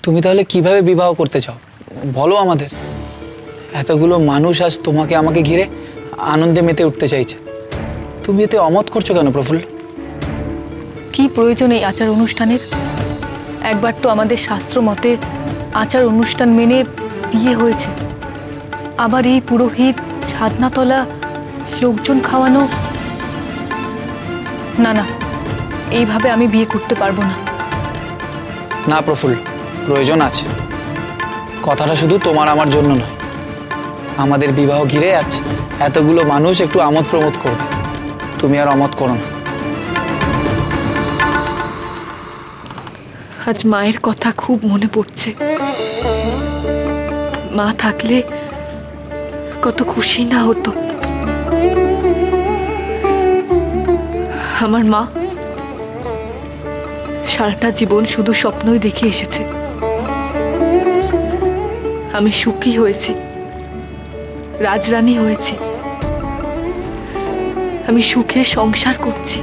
তুমি তাহলে কিভাবে বিবাহ করতে চাও বলো আমাদের। এতগুলো মানুষ আজ তোমাকে আমাকে ঘিরে আনন্দে মেতে উঠতে চাইছে, তুমি এতে অমত করছো কেন প্রফুল্ল? কি প্রয়োজন এই আচার অনুষ্ঠানের? একবার তো আমাদের শাস্ত্র মতে আচার অনুষ্ঠান মেনে বিয়ে হয়েছে, আবার এই পুরোহিত, ছাদনাতলা, লোকজন খাওয়ানো। না না, এইভাবে আমি বিয়ে করতে পারবো না। না প্রফুল্ল, প্রয়োজন আছে। কথাটা শুধু তোমার আমার জন্য নয়, আমাদের বিবাহ ঘিরে আছে এতগুলো মানুষ একটু আমোদ প্রমোদ করবে, তুমি আর অমত করো না। আজ মায়ের কথা খুব মনে পড়ছে। মা থাকলে কত খুশি না হতো। আমার মা সারাটা জীবন শুধু স্বপ্নই দেখে এসেছে। আমি সুখী হয়েছি, রাজরানী হয়েছি, আমি সুখে সংসার করছি।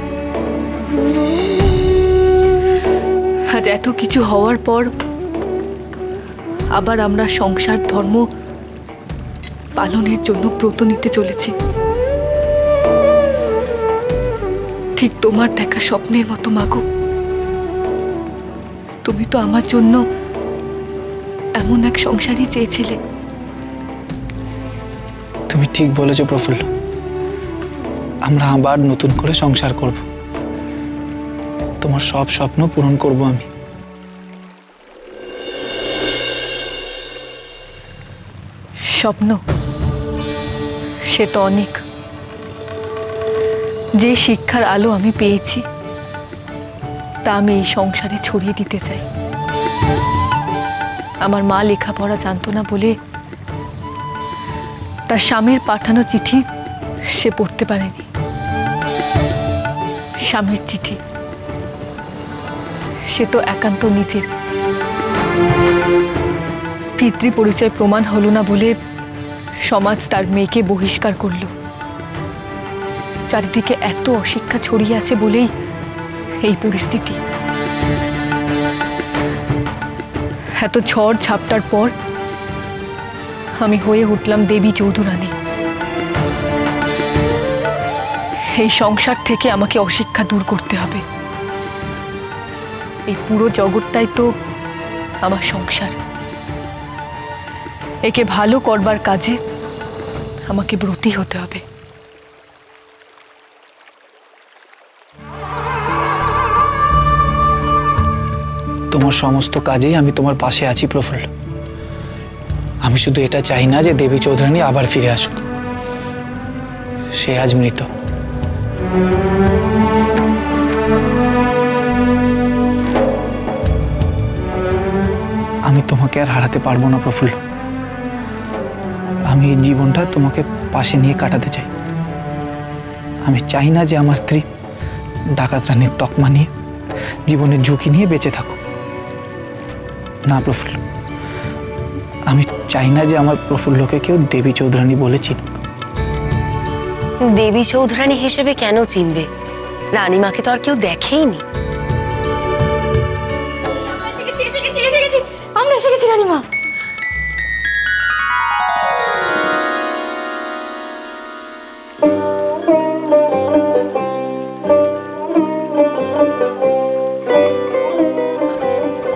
আজ এত কিছু হওয়ার পর আবার আমরা সংসার ধর্ম পালনের জন্য ব্রত নিতে চলেছি, ঠিক তোমার দেখা স্বপ্নের মতো। মাগো, তুমি তো আমার জন্য এমন এক সংসারই চেয়েছিলে। তুমি ঠিক বলেছো প্রফুল্ল, আমরা আবার নতুন করে সংসার করব, তোমার সব স্বপ্ন পূরণ করব আমি। স্বপ্ন সে তো অনেক। যে শিক্ষার আলো আমি পেয়েছি তা আমি এই সংসারে ছড়িয়ে দিতে চাই। আমার মা লেখাপড়া জানতো না বলে তার স্বামীর পাঠানো চিঠি সে পড়তে পারেনি। স্বামীর চিঠি সে তো একান্ত নিজের। পিতৃ পরিচয় প্রমাণ হলো না বলে সমাজ তার মেয়েকে বহিষ্কার করল। চারিদিকে এত অশিক্ষা ছড়িয়ে আছে বলেই এই পরিস্থিতি। এত ঝড় ঝাপটার পর আমি হয়ে উঠলাম দেবী চৌধুরানী। এই সংসার থেকে আমাকে অশিক্ষা দূর করতে হবে। এই পুরো জগৎটাই তো আমার সংসার। একে ভালো করবার কাজে আমাকে ব্রতী হতে হবে। তোমার সমস্ত কাজেই আমি তোমার পাশে আছি প্রফুল্ল। আমি শুধু এটা চাই না যে দেবী চৌধুরানী আবার ফিরে আসুক। সে আজ মৃত। আমি তোমাকে আর হারাতে পারবো না প্রফুল্ল। আমি এই জীবনটা তোমাকে পাশে নিয়ে কাটাতে চাই। আমি চাই না যে আমার স্ত্রী ডাকাত রানীর তকমা নিয়ে জীবনের ঝুঁকি নিয়ে বেঁচে থাকুক। না প্রফুল্ল, আমি চাই না যে আমার প্রফুল্লকে কেউ দেবী চৌধুরানী বলে চিনুক। দেবী চৌধুরানী হিসেবে কেন চিনবে? রানীমাকে তো আর কেউ দেখেইনি। আমরা এসে গেছি রানীমা।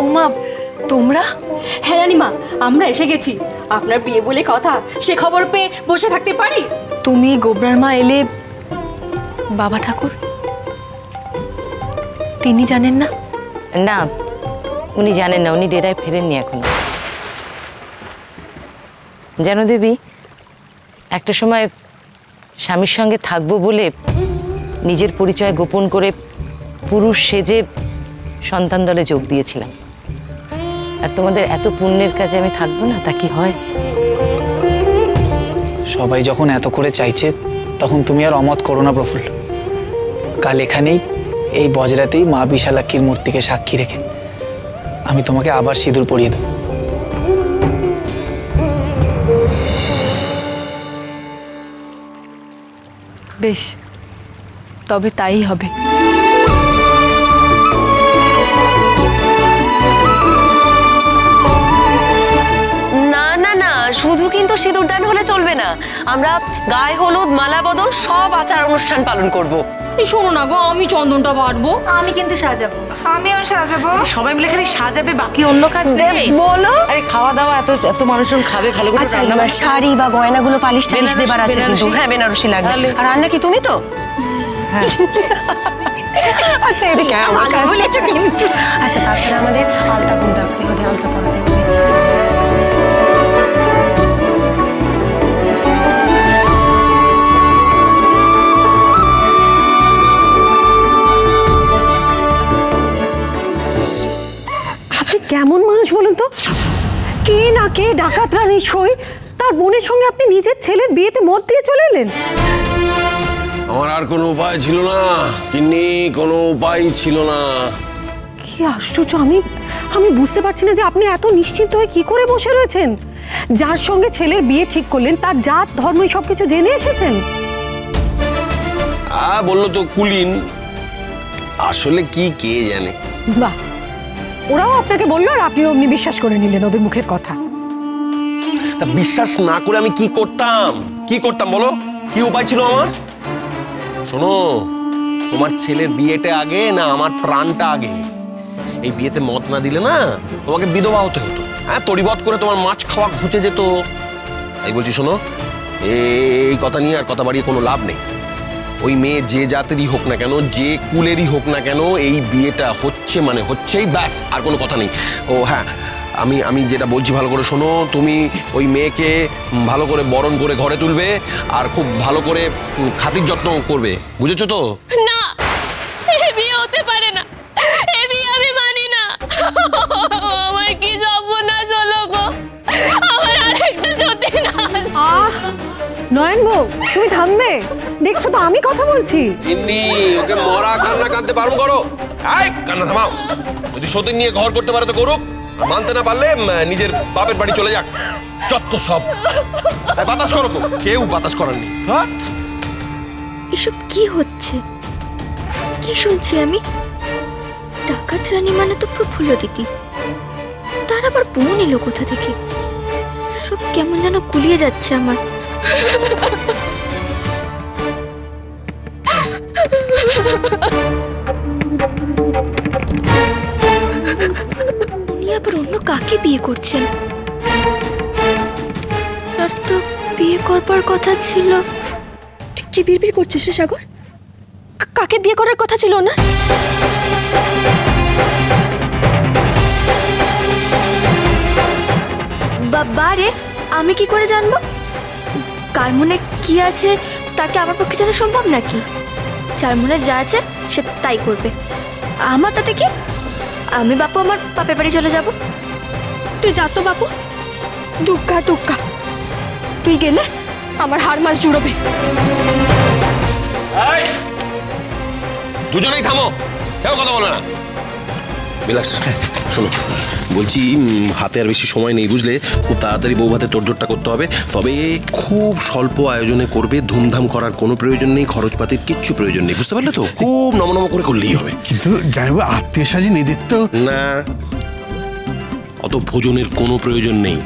ওমা, তোমরা? হ্যাঁ রানীমা, আমরা এসে গেছি। আপনার বিয়ে বলে কথা, সে খবর পেয়ে বসে থাকতে পারি? তুমি গোবরার মা এলে বাবা ঠাকুর তিনি জানেন না? না, উনি জানেন না, উনি ডেরায় ফেরেননি এখনো। জানো দেবী, একটা সময় স্বামীর সঙ্গে থাকবো বলে নিজের পরিচয় গোপন করে পুরুষ সেজে সন্তান দলে যোগ দিয়েছিলাম। আর তোমাদের এত পুণ্যের কাজে আমি থাকবো না, তা কি হয়? সবাই যখন এত করে চাইছে তখন তুমি আর অমত করো না প্রফুল্ল। কাল এখানেই এই বজরাতেই মা বিশালাক্ষীর মূর্তিকে সাক্ষী রেখে আমি তোমাকে আবার সিঁদুর পরিয়ে দেব। বেশ, তবে তাই হবে। কিন্তু সিঁদুরদান হলে চলবে না। আমরা গায়ে হলুদ, মালা বদল সব আচার অনুষ্ঠান পালন করব। এই শোনো না গো, আমি চন্দনটা বাড়বো। আমি কিন্তু সাজাবো। আমিও সাজাবো। সবাই মিলে খালি সাজাবে, বাকি অন্য কাজ নেই। বলো আরে খাওয়া দাওয়া এত মানুষজন খাবে, ভালো করে আচ্ছা, রান্না এবার শাড়ি বা গয়নাগুলো পালিশ টালিশ দেবার আছে কিন্তু। বেনারসি। হ্যাঁ, বেনারসি লাগবে। তাহলে? আর রান্না কি তুমি তো? আচ্ছা, এদিকে আমার কাছে কিন্তু। আচ্ছা, তাছাড়া আমাদের আলতা গুণ রাখতে হবে, আলতা পরাতে হবে। কেমন মানুষ বলুন তো? কে না কে ডাকাত রানী সই, তার বোনের সঙ্গে আপনি নিজের ছেলের বিয়েতে মত দিয়ে চলে এলেন। আমার আর কোনো উপায় ছিল না কিন্নি, কোনো উপায় ছিল না। কি আশ্চর্য! আমি বুঝতে পারছি না যে আপনি এত নিশ্চিন্ত হয়ে কি করে বসে রয়েছেন। যার সঙ্গে ছেলের বিয়ে ঠিক করলেন তার জাত ধর্ম সবকিছু জেনে এসেছেন। বললো তো কুলিন, আসলে কি কে জানে। বাহ, ওরাও আপনাকে বললো আর আপনি অমনি বিশ্বাস করে নিলেন ওদের মুখের কথা। তা বিশ্বাস না করে আমি কি করতাম বলো? কি উপায় ছিল আমার? শোনো, তোমার ছেলের বিয়েটা আগে না আমার প্রাণটা আগে? এই বিয়েতে মত না দিলে না তোমাকে বিধবা হতে হতো। হ্যাঁ, তড়িবধ করে তোমার মাছ খাওয়া ঘুচে যেত। তাই বলছি, শোনো, এই কথা নিয়ে আর কথা বাড়িয়ে কোনো লাভ নেই। ওই মেয়ে যে জাতেরই হোক না কেন, যে কুলেরই হোক না কেন, এই বিয়েটা হচ্ছে মানে হচ্ছেই, ব্যাস, আর কোনো কথা নেই। ও হ্যাঁ, আমি যেটা বলছি ভালো করে শোনো। তুমি ওই মেয়েকে ভালো করে বরণ করে ঘরে তুলবে আর খুব ভালো করে খাতির যত্ন করবে, বুঝেছো তো? না, এই বিয়ে হতে পারে না। এই বিয়ে আমি মানি না। আমার কি সর্বনাশ হলো গো, আমার আরেকটা সতীনাশ। নয়ন বউ, তুমি থামবে? দেখছো তো আমি কথা বলছি। ইন্নি, ওকে মরা কান্না কাঁদতে পারবো করো। এই কান্না থামাও। যদি সতীন নিয়ে ঘর করতে পারে তো করুক, আর মানতে না পারলে নিজের বাপের বাড়ি চলে যাক। যত সব বাতাস করো, কেউ বাতাস করার নেই। হ্যাঁ, এসব কি হচ্ছে? কি শুনছি আমি? ডাকাত রানী মানে তো প্রফুল্ল দিদি, তার আবার বোন এলো কোথা থেকে? সব কেমন যেন গুলিয়ে যাচ্ছে আমার। উনি আবার অন্য কাকে বিয়ে করছেন? আর তো বিয়ে করবার কথা ছিল। কি বিড়বিড় করছিস রে সাগর? কাকে বিয়ে করার কথা ছিল না? বারে, আমি কি করে জানবো? কার মনে কি আছে তাকে আমার পক্ষে জানা সম্ভব নাকি? যার মনে যা আছে সে তাই করবে। আমার তাতে কি? আমি বাপু আমার বাপের বাড়ি চলে যাব। তুই যা তো বাপু, দুগ্গা দুগ্গা। তুই গেলে আমার হাড় মাস জুড়বে। দুজনেই থামো, কেউ কথা বলো না। বিলাস, শোনো, বলছি হাতে আর বেশি সময় নেই, বুঝলে? খুব তাড়াতাড়ি বউ ভাতে তোড়জোড়টা করতে হবে। তবে খুব স্বল্প আয়োজনে করবে, ধুমধাম করার কোনো প্রয়োজন নেই, খরচপাতির কিচ্ছু প্রয়োজন নেই, বুঝতে পারলে তো? খুব নমনম করে করলেই হবে। কিন্তু জানবো আত্মীয় স্বজন এদের তো না, অত ভোজনের কোনো প্রয়োজন নেই।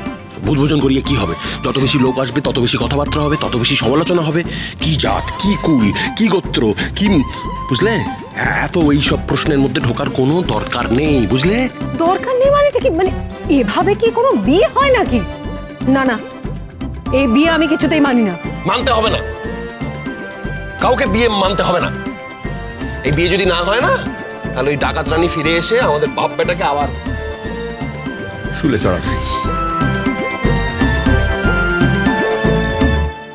ভোজন করিয়ে কি হবে? যত বেশি লোক আসবে তত বেশি কথাবার্তা হবে, তত বেশি সমালোচনা হবে। কি জাত, কি কুল, কি গোত্র, কি, বুঝলে? এত এইসব প্রশ্নের মধ্যে ঢোকার কোনো দরকার নেই, বুঝলে? দরকার নেই মানে কি? মানে এভাবে কি কোনো বিয়ে হয় নাকি? না না, এই বিয়ে আমি কিছুতেই মানি না। মানতে হবে না, কাউকে বিয়ে মানতে হবে না। এই বিয়ে যদি না হয় না, তাহলে ওই ডাকাত রানী ফিরে এসে আমাদের বাপ বেটাকে আবার শুলে চড়াবে।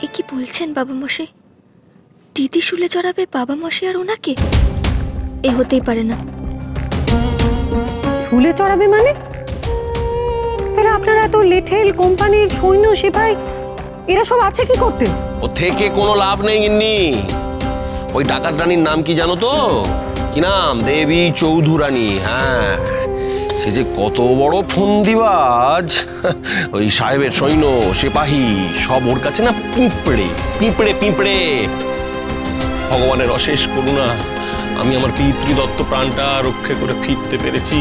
এ কি বলছেন বাবা মশাই? দিদি শুলে চড়াবে বাবা মশাই আর ওনাকে? এ হতেই পারে না। শুলে চড়াবে মানে? তাহলে আপনারা এত লেঠেল কোম্পানির সৈন্য সিপাই এরা সব আছে কি করতে? ও থেকে কোনো লাভ নেই গিন্নি। ওই ডাকাত রানীর নাম কি জানো তো? কি নাম? দেবী চৌধুরানী। হ্যাঁ, সে যে কত বড় ফন্দিবাজ। ওই সাহেবের সৈন্য সিপাহী সব ওর কাছে না পিঁপড়ে পিঁপড়ে পিঁপড়ে। ভগবানের অশেষ করুণা, আমি আমার পিতৃদত্ত প্রাণটা রক্ষা করে ফিরতে পেরেছি।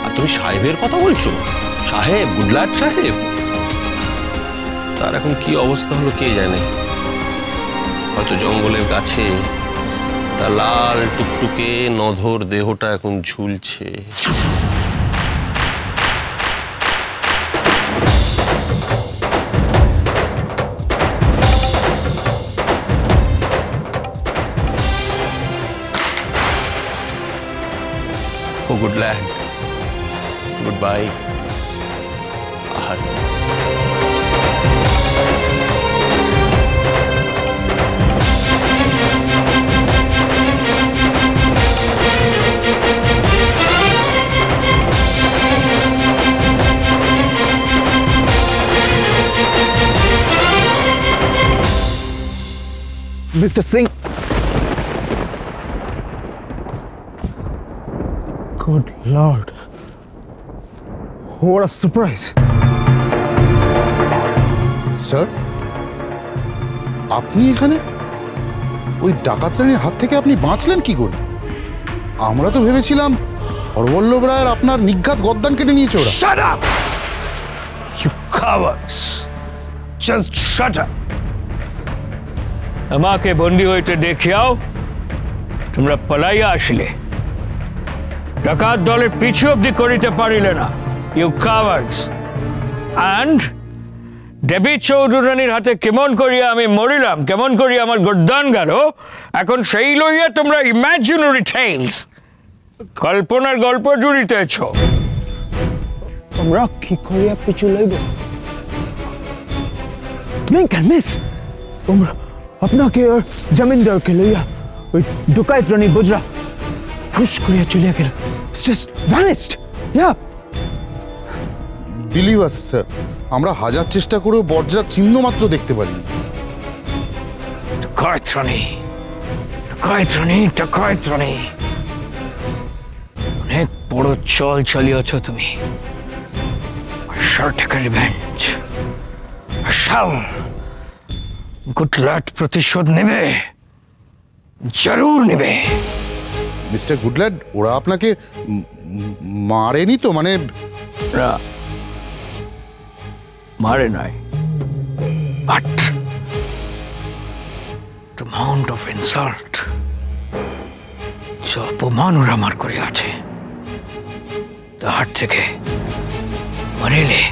আর তুমি সাহেবের কথা বলছো? সাহেব, গুডলাট সাহেব? তার এখন কি অবস্থা হলো কে জানে। হয়তো জঙ্গলের গাছে তার লাল টুকটুকে নধর দেহটা এখন ঝুলছে। Oh, good lad. Goodbye. Ahad. Mr. Singh. Good Lord. What a surprise. Sir, আপনি এখানে? ওই ডাকাত রানীর হাত থেকে আপনি বাঁচলেন কি করে? আমরা তো ভেবেছিলাম হরবল্লভ রায়ের আপনার নিঘাত গদ্দান কেটে নিয়েছে ওরা। Shut up! You cowards! Just shut up! আমাকে বন্দি হইতে দেখিয়াও তোমরা পলাইয়া আসলে, ডাকাত দলের পিছু অব্দি করিতে পারিলে না। ইউ কাভার্ডস। অ্যান্ড দেবী চৌধুরানীর হাতে কেমন করিয়া আমি মরিলাম, কেমন করিয়া আমার গর্দান গেল, এখন সেই লইয়া তোমরা ইমাজিনারি টেলস, কল্পনার গল্প জুড়িতেছ। তোমরা কি করিয়া পিছু লইব? মিস, তোমরা আপনাকে আর জমিনদারকে লইয়া ওই ডুকাইত রানী বুজরা ফুস করিয়া চলিয়া গেল। Just vanished. Yeah, believe us sir, আমরা হাজার চেষ্টা করেও বজ্রার চিহ্ন মাত্র দেখতে পারিনি। ডাকাত রানী, ডাকাত রানী, ডাকাত রানী, অনেক বড় চল চালিয়েছ তুমি। shall take a revenge. I shall. Good lad প্রতিশোধ নেবে, জরুর নেবে। মিস্টার গুডল্যাড, ওরা আপনাকে মারেনি তো? মানে মারে নাই, but the amount of insult, যে অপমান ওরা আমার করিয়াছে, তাহার থেকে মারিলে,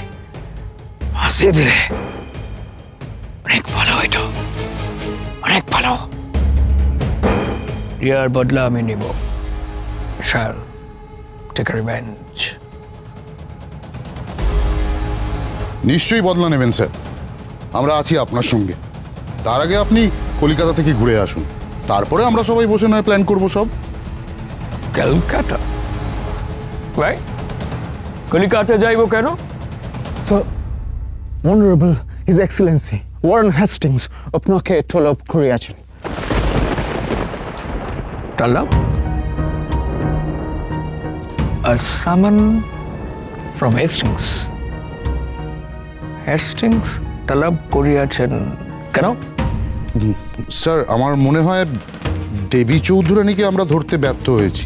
ফাঁসি দিলে অনেক ভালো হইতো, অনেক ভালো। ইয়ার বদলা আমি নিব। shall take a revenge. নিশ্চয়ই বদলা নেবেন স্যার, আমরা আছি আপনার সঙ্গে। তার আগে আপনি কলকাতা থেকে ঘুরে আসুন, তারপরে আমরা সবাই বসে নয় প্ল্যান করব সব। কলকাতা? ভাই, কলিকাতা যাইব কেন? Sir, honourable his Excellency Warren Hastings আপনাকে তলব করিয়াছেন। তলব? A summon from Hastings. Hastings তলব করিয়াছেন কেন? স্যার, আমার মনে হয় দেবী চৌধুরানীকে আমরা ধরতে ব্যর্থ হয়েছি।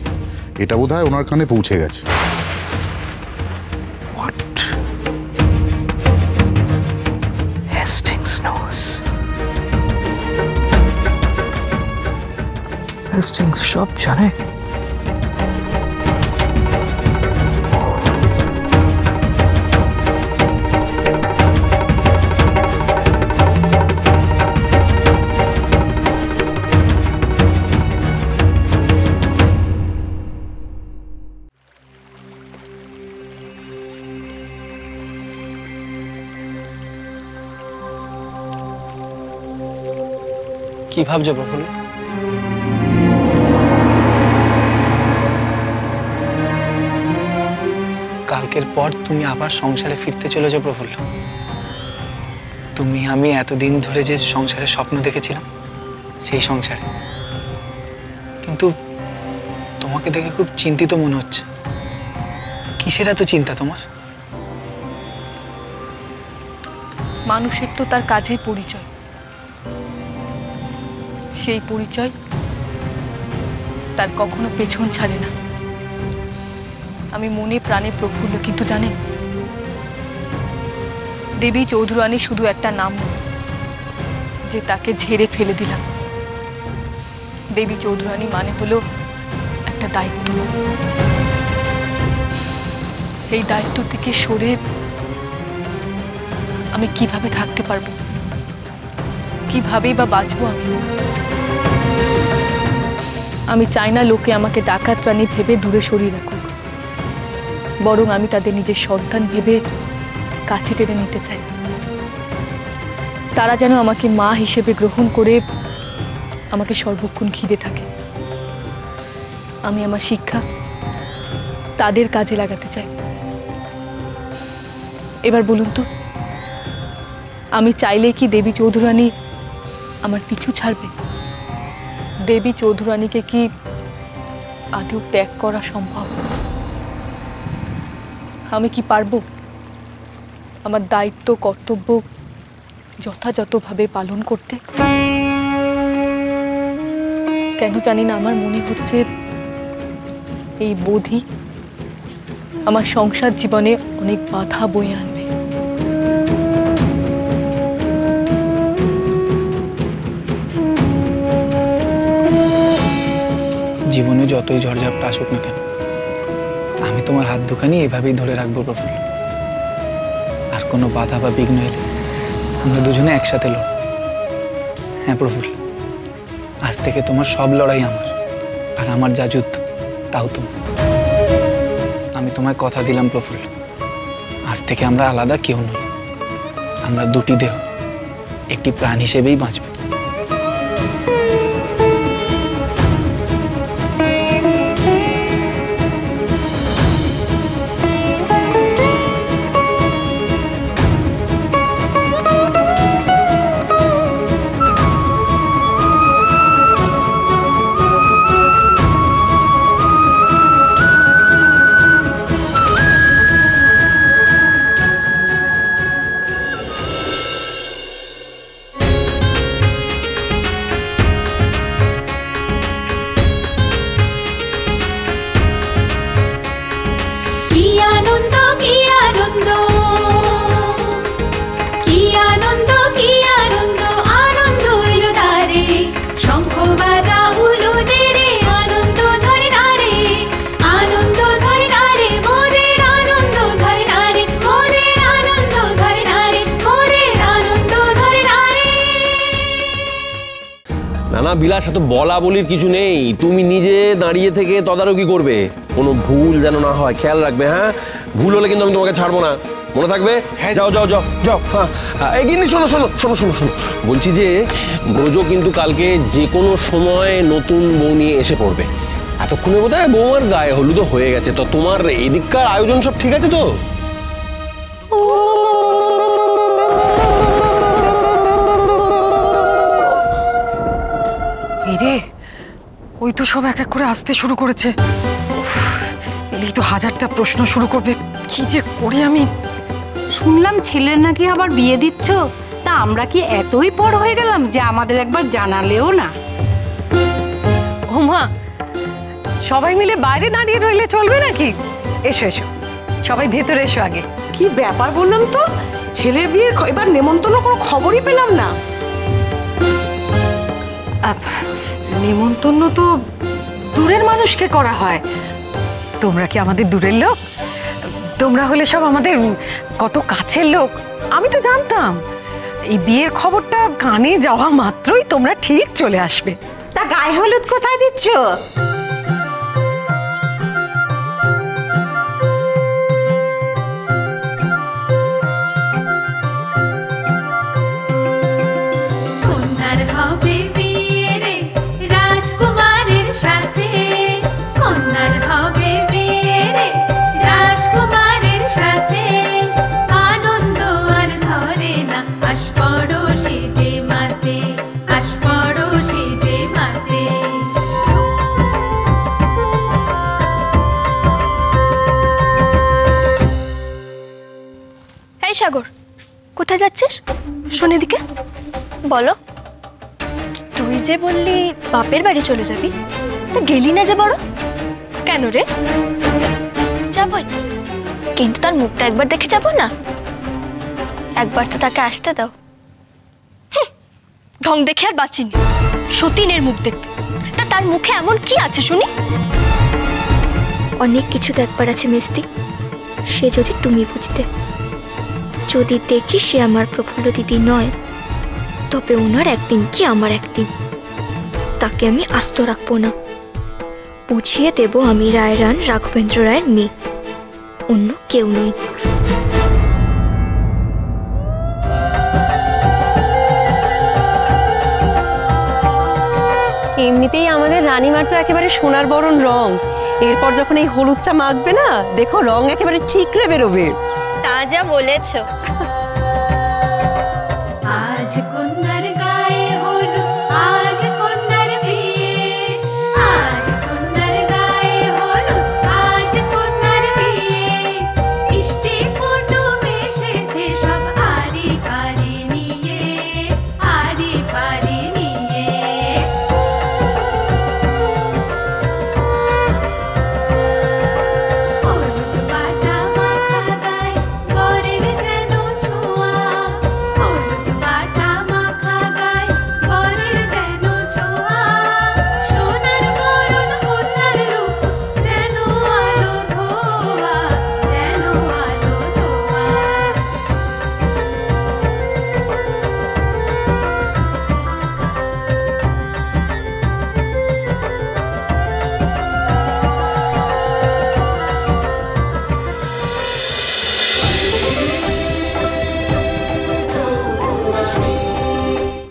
এটা বোধহয় ওনার কানে পৌঁছে গেছে। What? Hastings knows. Hastings সব জানে। কি ভাবছো প্রফুল্ল? কালকের পর তুমি আবার সংসারে ফিরতে চলেছো প্রফুল্ল। তুমি আমি এতদিন ধরে যে সংসারের স্বপ্ন দেখেছিলাম, সেই সংসারে। কিন্তু তোমাকে দেখে খুব চিন্তিত মনে হচ্ছে। কিসের এত চিন্তা তোমার? মানুষের তো তার কাজের পরিচয়, সেই পরিচয় তার কখনো পেছন ছাড়ে না। আমি মনে প্রাণে প্রফুল্ল, কিন্তু জানেন, দেবী চৌধুরানী শুধু একটা নাম নয় যে তাকে ঝেড়ে ফেলে দিলাম। দেবী চৌধুরানী মানে হলো একটা দায়িত্ব। এই দায়িত্ব থেকে সরে আমি কিভাবে থাকতে পারবো, কিভাবেই বা বাঁচবো? আমি চাই না লোকে আমাকে ডাকাত রানী ভেবে দূরে সরিয়ে রাখুক, বরং আমি তাদের নিজের সন্তান ভেবে কাছে টেনে নিতে চাই। তারা যেন আমাকে মা হিসেবে গ্রহণ করে আমাকে সর্বক্ষণ ঘিরে থাকে। আমি আমার শিক্ষা তাদের কাজে লাগাতে চাই। এবার বলুন তো, আমি চাইলে কি দেবী চৌধুরানী আমার পিছু ছাড়বে? দেবী চৌধুরানীকে কি আদৌ ত্যাগ করা সম্ভব? আমি কি পারবো আমার দায়িত্ব কর্তব্য যথাযথভাবে পালন করতে? কেন জানি না আমার মনে হচ্ছে এই বোধি আমার সংসার জীবনে অনেক বাধা বয়ে আনবে। জীবনে যতই ঝড়ঝাপটা আসুক না কেন, আমি তোমার হাত দুখানি এভাবেই ধরে রাখবো প্রফুল্ল। আর কোনো বাধা বা বিঘ্ন এলে আমরা দুজনে একসাথে লড়ব। হ্যাঁ প্রফুল্ল, আজ থেকে তোমার সব লড়াই আমার, আর আমার যা যুদ্ধ তাও তোমার। আমি তোমায় কথা দিলাম প্রফুল্ল, আজ থেকে আমরা আলাদা কেউ নই। আমরা দুটি দেহ, একটি প্রাণ হিসেবেই বাঁচব। না বিলাস, তো বলা বলির কিছু নেই। তুমি নিজে দাঁড়িয়ে থেকে তদারকি করবে, কোনো ভুল যেন না হয় খেয়াল রাখবে। হ্যাঁ, ভুল হলে কিন্তু আমি তোমাকে ছাড়বো না, মনে থাকবে? হ্যাঁ, যাও যাও যাও যাও। হ্যাঁ, এগিয়ে শোনো শোনো শোনো শোনো শোনো বলছি যে ব্রজ কিন্তু কালকে যে কোনো সময় নতুন বউ নিয়ে এসে পড়বে। এতক্ষণে বোধ হয় বউমার গায়ে হলুদও হয়ে গেছে। তো তোমার এদিককার আয়োজন সব ঠিক আছে তো? রে, ওই তো সব এক এক করে আসতে শুরু করেছে। এলেই তো হাজারটা প্রশ্ন শুরু করবে, কি যে করি আমি। শুনলাম ছেলের নাকি আবার বিয়ে দিচ্ছ, তা আমরা কি এতই বড় হয়ে গেলাম যে আমাদের একবার জানালেও না? ওমা, সবাই মিলে বাইরে দাঁড়িয়ে রইলে চলবে নাকি? এসো এসো, সবাই ভেতরে এসো আগে। কি ব্যাপার বললাম তো, ছেলের বিয়ের এবার নেমন্তন্ন কোনো খবরই পেলাম না। নেমন্তন্ন তো দূরের মানুষকে করা হয়। তোমরা কি আমাদের দূরের লোক? তোমরা হলে সব আমাদের কত কাছের লোক। আমি তো জানতাম এই বিয়ের খবরটা কানে যাওয়া মাত্রই তোমরা ঠিক চলে আসবে। তা গায়ে হলুদ কোথায় দিচ্ছ? সাগর, কোথায় যাচ্ছিস? শোন এদিকে, বলো। তুই যে বললি বাপের বাড়ি চলে যাবি, তা গেলি না যে বড়? কেন রে? যাবই, কিন্তু তার মুখটা একবার দেখে যাব না? একবার তো তাকে আসতে দাও। ঢং দেখে আর বাঁচিনি, সতীনের মুখ দেখবে। তা তার মুখে এমন কি আছে শুনি? অনেক কিছু দেখবার আছে মিস্তি, সে যদি তুমি বুঝতে। যদি দেখি সে আমার প্রফুল্ল দিদি নয়, তবে ওনার একদিন কি আমার একদিন, তাকে আমি আস্ত রাখবো না। বুঝিয়ে দেব আমি রায়রান রাঘবেন্দ্র রায়ের মেয়ে, অন্য কেউ নই। এমনিতেই আমাদের রানীমার তো একেবারে সোনার বরণ রং, এরপর যখন এই হলুদ চা মাখবে না, দেখো রং একেবারে ঠিকরে বেরোবে। তা যা বলেছো।